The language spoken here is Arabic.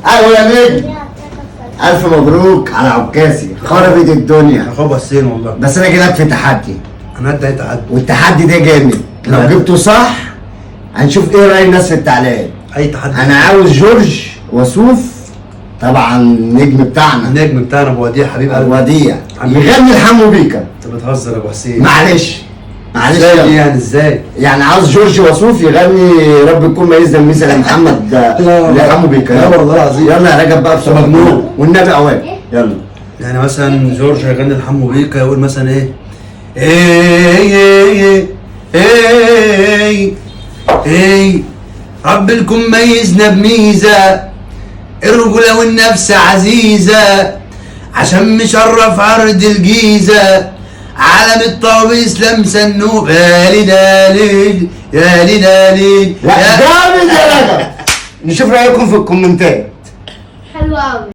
ايوه يا نجم. الف مبروك على عكاسي، خربت الدنيا. اخويا حسين والله. بس انا جايلك في تحدي، انا قد ايه تحدي؟ والتحدي ده جامد. لو لا. جبته صح هنشوف ايه راي الناس في التعليقات. اي تحدي. انا عاوز جورج وسوف، طبعا النجم بتاعنا النجم بتاعنا ابو وديع حبيب قلبي. وديع، حبيبي. يغني الحمو بيكا. انت بتهزر يا ابو حسين. معلش ازاي يلا. يعني ازاي؟ يعني عاوز جورج وسوف يغني رب يكون ميزنا المثل يا محمد لحمو بيكا. لا والله العظيم. يلا يا رجب بقى بسرعه مجنون. والنبي اوان. يلا. يعني مثلا جورج هيغني الحمو بيكا يقول مثلا ايه؟ ايه ايه ايه رب الكون ميزنا بميزه، الرجوله والنفس عزيزه، عشان مشرف عرض الجيزه، علم الطاويس لمسه النوب. يا ليل يا ليل لا جامد يا رجب. نشوف رايكم في الكومنتات. حلو قوي.